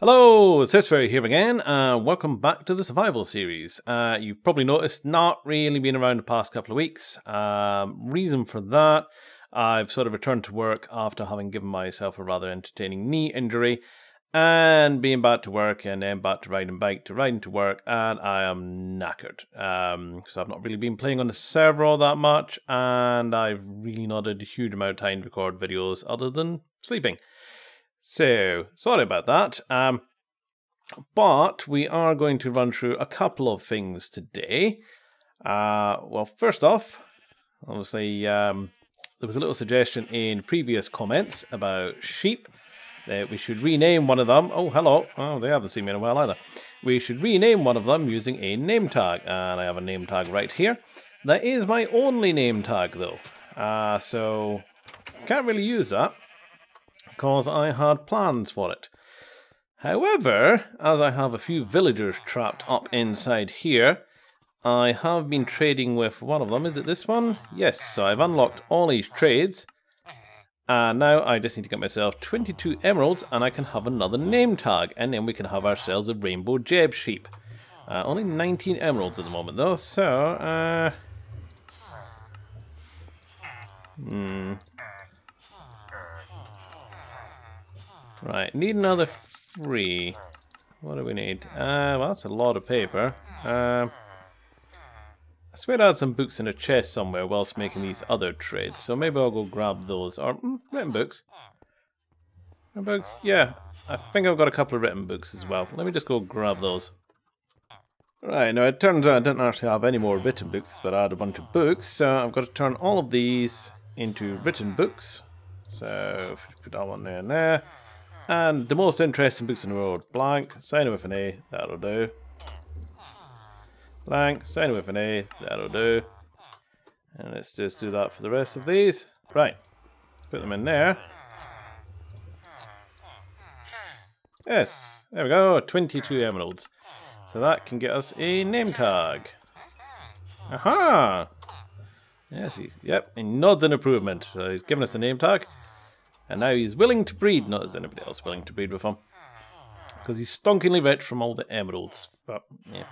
Hello, it's sysfailure here again, and welcome back to the survival series. You've probably noticed not really been around the past couple of weeks. Reason for that, I've sort of returned to work after having given myself a rather entertaining knee injury, and being back to work, and then back to riding bike to riding to work, and I am knackered. So I've not really been playing on the server all that much, and I've really not had a huge amount of time to record videos other than sleeping. So, sorry about that, but we are going to run through a couple of things today. Well, first off, obviously, there was a little suggestion in previous comments about sheep, that we should rename one of them. Oh, hello. Oh, they haven't seen me in a while either. We should rename one of them using a name tag, and I have a name tag right here. That is my only name tag, though, so can't really use that, because I had plans for it. However, as I have a few villagers trapped up inside here, I have been trading with one of them. Is it this one? Yes, so I've unlocked all these trades. And now I just need to get myself 22 emeralds and I can have another name tag. And then we can have ourselves a rainbow Jeb sheep. Only 19 emeralds at the moment though, so... Right, need another 3. What do we need? Well, that's a lot of paper. I swear I had some books in a chest somewhere whilst making these other trades, so maybe I'll go grab those. Or written books. Written books? Yeah, I think I've got a couple of written books as well. Let me just go grab those. Right, now it turns out I didn't actually have any more written books, but I had a bunch of books, so I've got to turn all of these into written books. So, put that one there and there. And the most interesting books in the world. Blank, sign it with an A, that'll do. Blank, sign it with an A, that'll do. And let's just do that for the rest of these. Right, put them in there. Yes, there we go, 22 emeralds. So that can get us a name tag. Aha! Yes, yep, he nods in improvement. So he's given us a name tag. And now he's willing to breed, not as anybody else willing to breed with him. Because he's stonkingly rich from all the emeralds. But, yeah.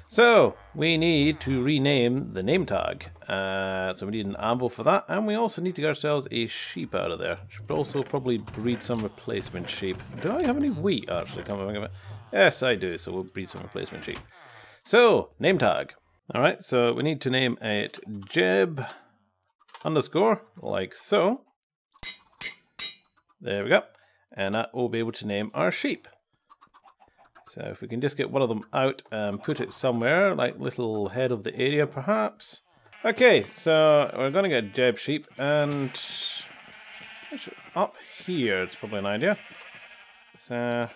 So, we need to rename the name tag. So we need an anvil for that. And we also need to get ourselves a sheep out of there. Should also probably breed some replacement sheep. Do I have any wheat, actually? Come on, yes, I do. So we'll breed some replacement sheep. So, name tag. Alright, so we need to name it Jeb underscore, like so. There we go. And that will be able to name our sheep. So if we can just get one of them out and put it somewhere, like little head of the area perhaps. Okay, so we're going to get Jeb sheep, and up here it's probably an idea. So,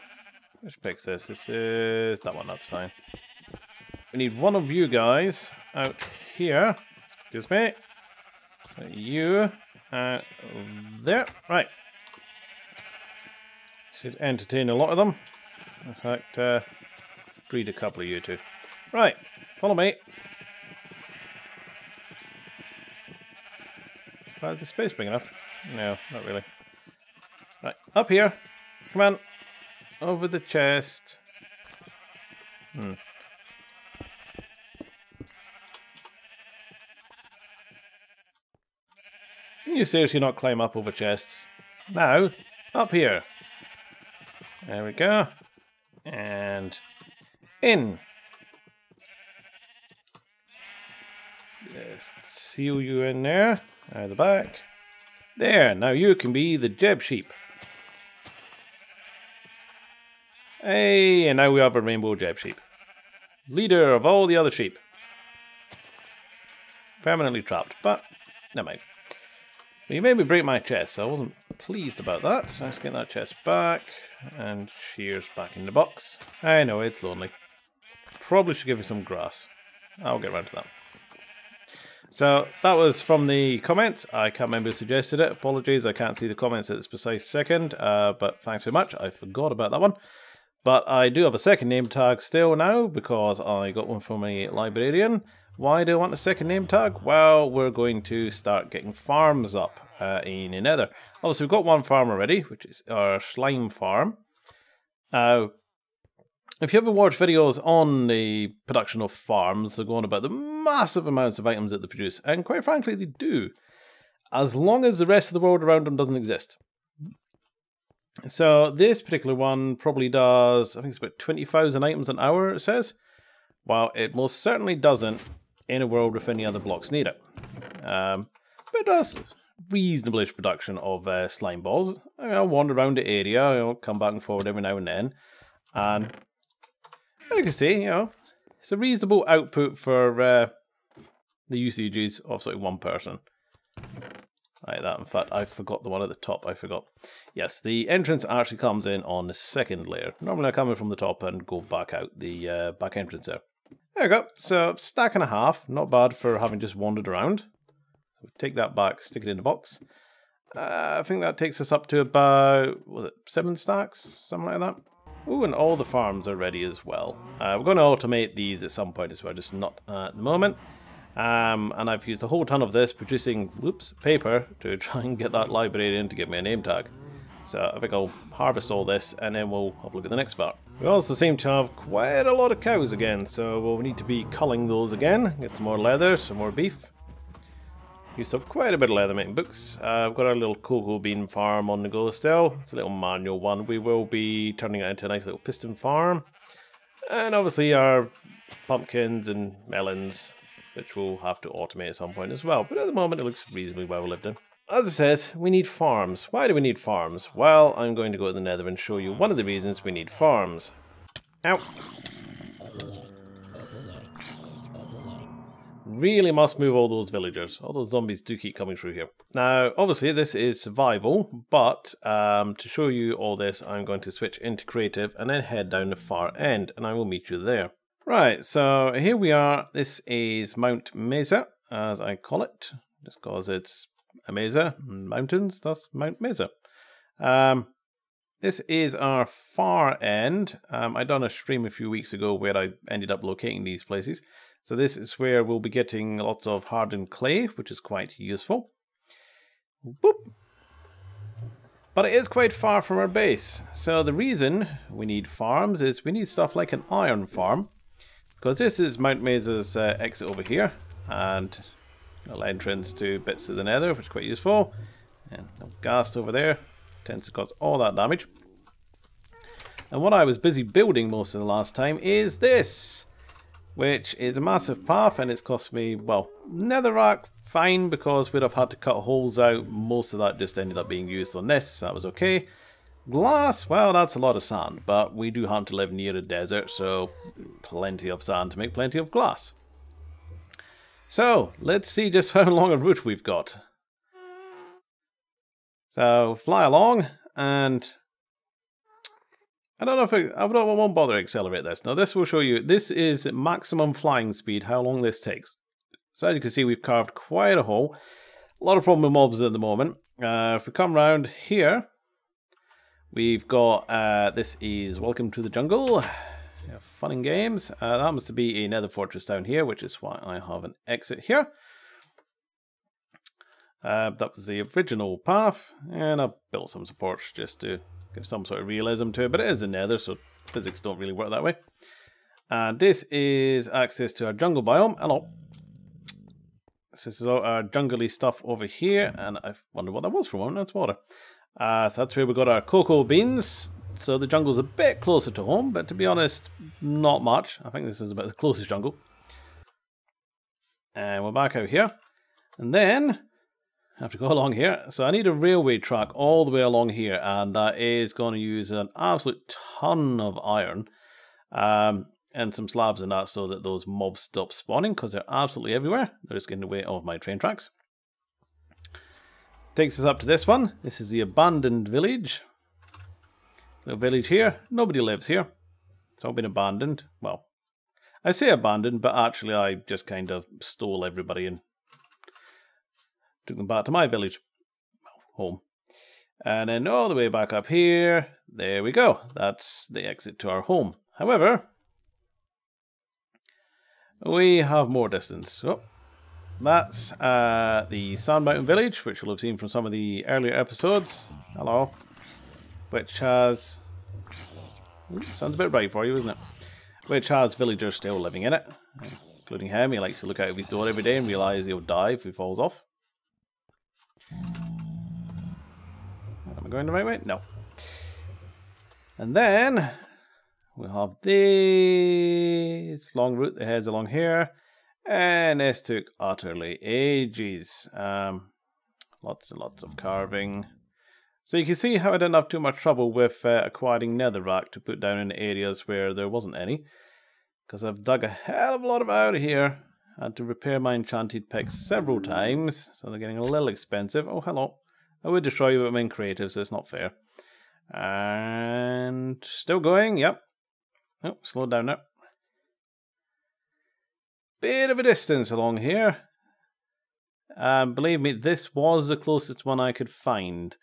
which pick this? This is that one, that's fine. We need one of you guys out here. Excuse me. So you, there, right. Should entertain a lot of them. In fact, breed a couple of you two. Right, follow me. Is the space big enough? No, not really. Right, up here. Come on. Over the chest. Can you seriously not climb up over chests? Now, up here. There we go. And in. Just seal you in there. Out of the back. There. Now you can be the Jeb sheep. Hey, and now we have a rainbow Jeb sheep. Leader of all the other sheep. Permanently trapped, but never mind. You made me break my chest, so I wasn't pleased about that. So let's get that chest back. And shears back in the box. I know, it's lonely. Probably should give you some grass. I'll get around to that. So, that was from the comments. I can't remember who suggested it. Apologies, I can't see the comments at this precise second. But thanks very much. I forgot about that one. But I do have a second name tag still now, because I got one from a librarian. Why do I want a second name tag? Well, we're going to start getting farms up in the nether. Obviously, we've got one farm already, which is our slime farm. If you ever watch videos on the production of farms, they're going about the massive amounts of items that they produce, and quite frankly they do, as long as the rest of the world around them doesn't exist. So this particular one probably does, I think it's about 20,000 items an hour, it says. Well, it most certainly doesn't in a world with any other blocks near it. But it does reasonable-ish production of slime balls. I'll wander around the area, I'll come back and forward every now and then. And as you can see, it's a reasonable output for the usages of sort of one person. Like that. In fact, I forgot the one at the top. I forgot. Yes, the entrance actually comes in on the second layer. Normally I come in from the top and go back out the back entrance there. There we go. So, stack and a half. Not bad for having just wandered around. So take that back, stick it in the box. I think that takes us up to about, was it 7 stacks? Something like that. Ooh, and all the farms are ready as well. We're going to automate these at some point as well, just not at the moment. And I've used a whole ton of this producing, paper to try and get that library in to give me a name tag. So I think I'll harvest all this and then we'll have a look at the next part. We also seem to have quite a lot of cows again, so we'll need to be culling those again. Get some more leather, some more beef. Used up quite a bit of leather making books. We've got our little cocoa bean farm on the go still. It's a little manual one. We will be turning it into a nice little piston farm. And obviously our pumpkins and melons, which we'll have to automate at some point as well. But at the moment it looks reasonably well lived in. As it says, we need farms. Why do we need farms? Well, I'm going to go to the nether and show you one of the reasons we need farms. Ow. Really must move all those villagers. All those zombies do keep coming through here. Now, obviously this is survival, but to show you all this, I'm going to switch into creative and then head down the far end, and I will meet you there. Right, so here we are. This is Mount Mesa, as I call it, just because it's a mesa, mountains, that's Mount Mesa. This is our far end. I done a stream a few weeks ago where I ended up locating these places. So this is where we'll be getting lots of hardened clay, which is quite useful. Boop. But it is quite far from our base. So the reason we need farms is we need stuff like an iron farm. Because this is Mount Mesa's exit over here. And a little entrance to bits of the nether, which is quite useful. And no ghast over there. Tends to cause all that damage. And what I was busy building most of the last time is this, which is a massive path, and it's cost me, well, netherrack, fine, because we'd have had to cut holes out. Most of that just ended up being used on this, so that was okay. Glass, well, that's a lot of sand, but we do happen to live near a desert, so plenty of sand to make plenty of glass. So, let's see just how long a route we've got. So, fly along, and I don't know if I won't bother to accelerate this. Now, this will show you, this is maximum flying speed, how long this takes. So, as you can see, we've carved quite a hole. A lot of problem with mobs at the moment. If we come round here, we've got, this is Welcome to the Jungle. Yeah, fun and games. That happens to be a nether fortress down here, which is why I have an exit here. That was the original path, and I built some supports just to give some sort of realism to it, but it is a nether, so physics don't really work that way. And this is access to our jungle biome. Hello. This is all our jungly stuff over here, and I wonder what that was for a moment. That's water. So that's where we got our cocoa beans. So the jungle's a bit closer to home, but to be honest, not much. I think this is about the closest jungle. And we're back out here. And then I have to go along here. So I need a railway track all the way along here, and that is going to use an absolute ton of iron and some slabs and that, so that those mobs stop spawning, because they're absolutely everywhere. They're just getting in the way of my train tracks. Takes us up to this one. This is the abandoned village. Little village here. Nobody lives here. It's all been abandoned. Well, I say abandoned, but actually I just kind of stole everybody and took them back to my village. Home. And then all the way back up here. There we go. That's the exit to our home. However, we have more distance. Oh, that's the Sand Mountain Village, which you'll have seen from some of the earlier episodes. Hello. Which has Sounds a bit right for you, isn't it? Which has villagers still living in it, including him. He likes to look out of his door every day and realise he'll die if he falls off. Am I going the right way? No. And then we'll have this long route that heads along here. And this took utterly ages. Lots and lots of carving. So you can see how I didn't have too much trouble with acquiring netherrack to put down in areas where there wasn't any. Because I've dug a hell of a lot of it out of here. Had to repair my enchanted picks several times. So they're getting a little expensive. Oh, hello. I would destroy you, but I'm in creative, so it's not fair. And still going, yep. Oh, slow down now. Bit of a distance along here. Believe me, this was the closest one I could find.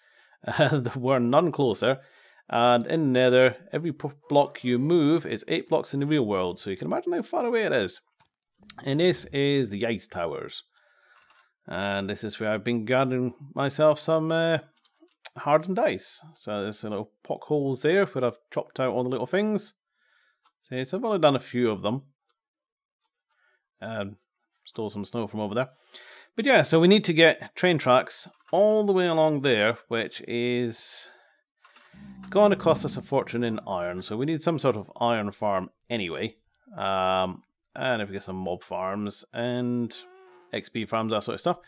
There were none closer. And in Nether, every block you move is 8 blocks in the real world. So you can imagine how far away it is. And this is the ice towers. And this is where I've been gathering myself some hardened ice. So there's little pock holes there where I've chopped out all the little things. So I've only done a few of them. Stole some snow from over there. But yeah, so we need to get train tracks all the way along there, which is going to cost us a fortune in iron. So we need some sort of iron farm anyway. And if we get some mob farms and XP farms, that sort of stuff.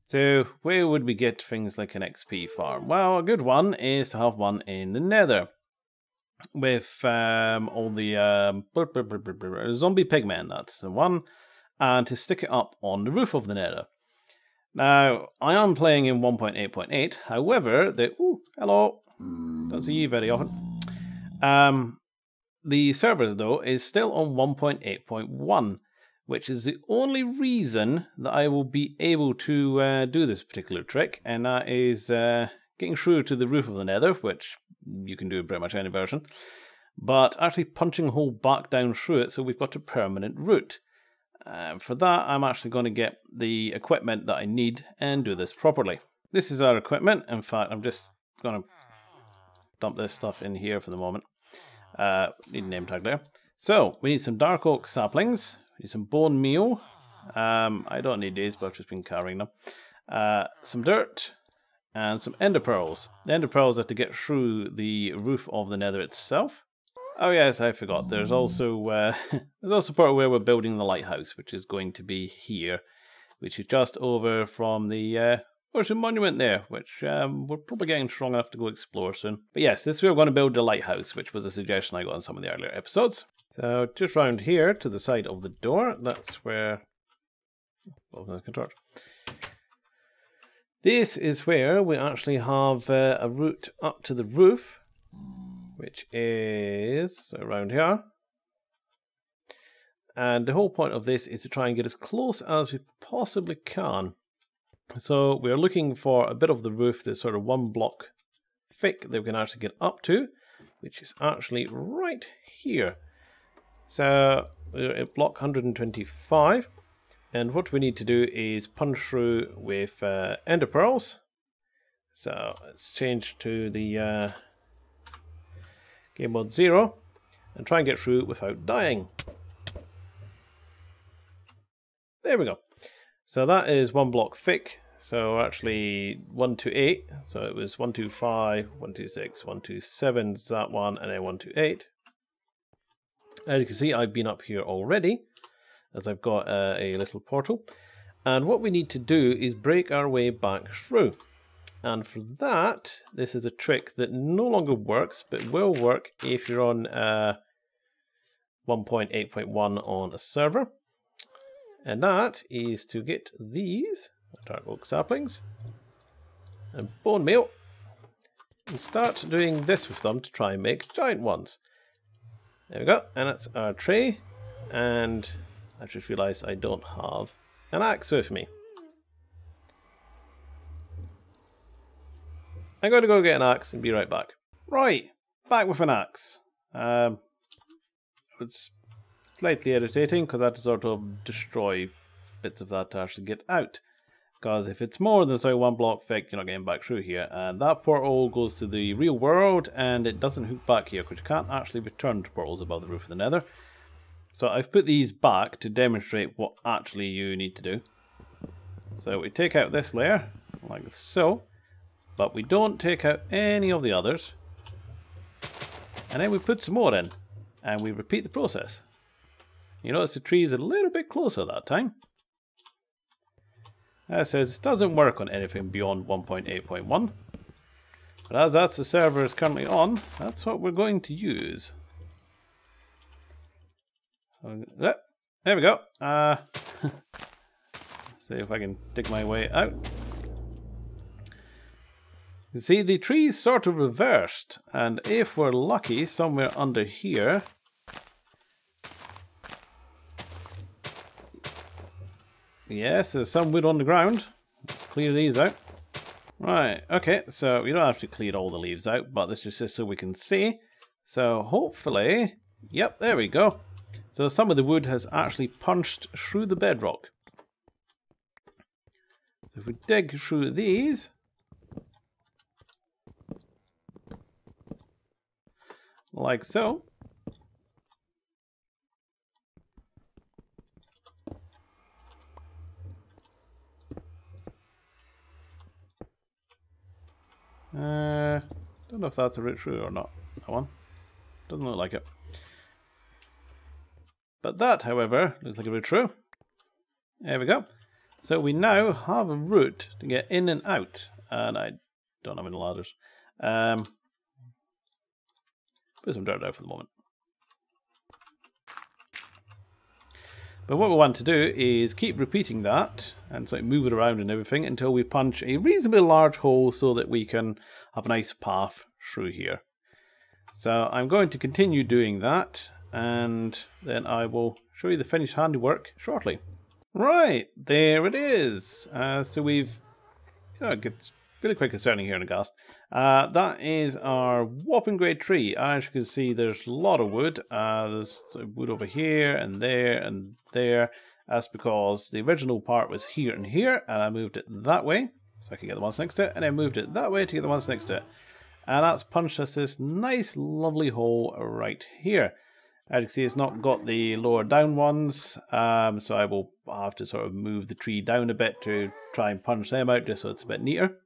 So where would we get things like an XP farm? Well, a good one is to have one in the Nether. With all the zombie pigmen, that's the one. And to stick it up on the roof of the Nether. Now, I am playing in 1.8.8. However, ooh, hello. Don't see you very often. The server, though, is still on 1.8.1, which is the only reason that I will be able to do this particular trick, and that is getting through to the roof of the Nether, which you can do in pretty much any version, but actually punching a hole back down through it so we've got a permanent route. For that, I'm actually going to get the equipment that I need and do this properly. This is our equipment. In fact, I'm just going to dump this stuff in here for the moment. Need a name tag there. So, we need some dark oak saplings. We need some bone meal. I don't need these, but I've just been carrying them. Some dirt. And some ender pearls. The ender pearls are to get through the roof of the Nether itself. Oh yes, I forgot. There's also part of where we're building the lighthouse, which is going to be here, which is just over from the Ocean Monument there, which we're probably getting strong enough to go explore soon. But yes, this is where we're going to build the lighthouse, which was a suggestion I got in some of the earlier episodes. So just round here to the side of the door, that's where. This is where we actually have a route up to the roof, which is around here. And the whole point of this is to try and get as close as we possibly can. So we're looking for a bit of the roof that's sort of 1 block thick that we can actually get up to, which is actually right here. So we're at block 125. And what we need to do is punch through with ender pearls. So let's change to the game mode 0 and try and get through without dying. There we go. So that is 1 block thick. So actually 128. So it was 125, 126, 127 is that one, and then 128. As you can see, I've been up here already, as I've got a little portal. And what we need to do is break our way back through. And for that, this is a trick that no longer works, but will work if you're on 1.8.1 on a server. And that is to get these dark oak saplings and bone meal and start doing this with them to try and make giant ones. There we go, and that's our tray. And I just realised I don't have an axe with me. I'm going to go get an axe and be right back. Right, back with an axe. It's slightly irritating because I had to sort of destroy bits of that to actually get out. Because if it's more than, say, 1 block thick, you're not getting back through here. And that portal goes to the real world, and it doesn't hook back here, because you can't actually return to portals above the roof of the nether. So I've put these back to demonstrate what actually you need to do. So we take out this layer, like so, but we don't take out any of the others. And then we put some more in, and we repeat the process. You notice the tree is a little bit closer that time. It says it doesn't work on anything beyond 1.8.1. But as that's the server is currently on, that's what we're going to use. There we go. See if I can dig my way out. You see, the tree's sort of reversed, and if we're lucky, somewhere under here, yes, there's some wood on the ground. Let's clear these out. Right, okay, so we don't have to clear all the leaves out, but this is just so we can see. So hopefully, yep, there we go. So some of the wood has actually punched through the bedrock. So if we dig through these, like so. Don't know if that's a route through or not. That one doesn't look like it. But that, however, looks like a route through. There we go. So we now have a route to get in and out. And I don't have any ladders. Put some dirt out for the moment. But what we want to do is keep repeating that and sort of move it around and everything until we punch a reasonably large hole so that we can have a nice path through here. So I'm going to continue doing that, and then I will show you the finished handiwork shortly. Right, there it is. So we've get really quick concerning here in the ghast. That is our whopping great tree. As you can see, there's a lot of wood. There's wood over here and there and there. That's because the original part was here and here, and I moved it that way so I could get the ones next to it, and I moved it that way to get the ones next to it. And that's punched us this nice, lovely hole right here. As you can see, it's not got the lower down ones, so I will have to sort of move the tree down a bit to try and punch them out just so it's a bit neater.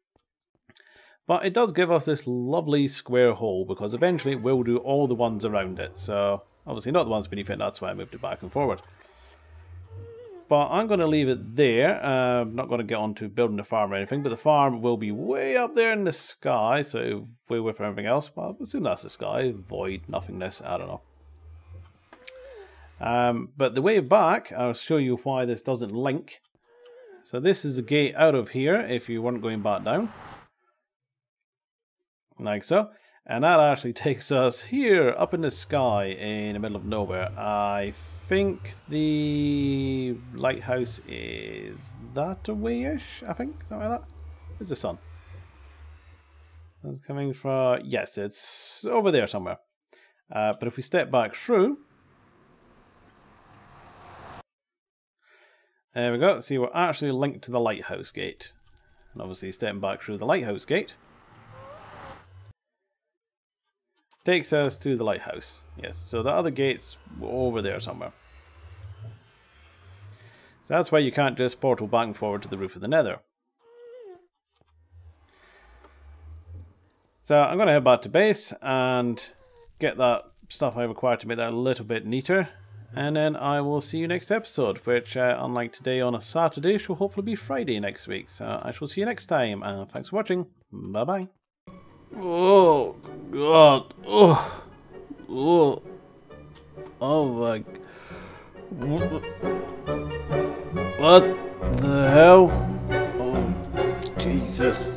But it does give us this lovely square hole, because eventually it will do all the ones around it. So obviously not the ones beneath it, that's why I moved it back and forward. But I'm going to leave it there. I'm not going to get on to building the farm or anything, but the farm will be way up there in the sky, so way away from everything else. Well, I assume that's the sky, void, nothingness, I don't know. But the way back, I'll show you why this doesn't link. So this is the gate out of here if you weren't going back down. Like so. And that actually takes us here up in the sky in the middle of nowhere. I think the lighthouse is that away-ish, I think, something like that. Where's the sun? That's coming from, yes, it's over there somewhere. But if we step back through, there we go. See, we're actually linked to the lighthouse gate. And obviously stepping back through the lighthouse gate takes us to the lighthouse. Yes, so the other gate's over there somewhere. So that's why you can't just portal back and forward to the roof of the nether. So I'm going to head back to base and get that stuff I require to make that a little bit neater. And then I will see you next episode, which, unlike today on a Saturday, shall hopefully be Friday next week. So I shall see you next time, and thanks for watching. Bye-bye. Oh, God. Oh. Oh. Oh, my... What the hell? Oh, Jesus.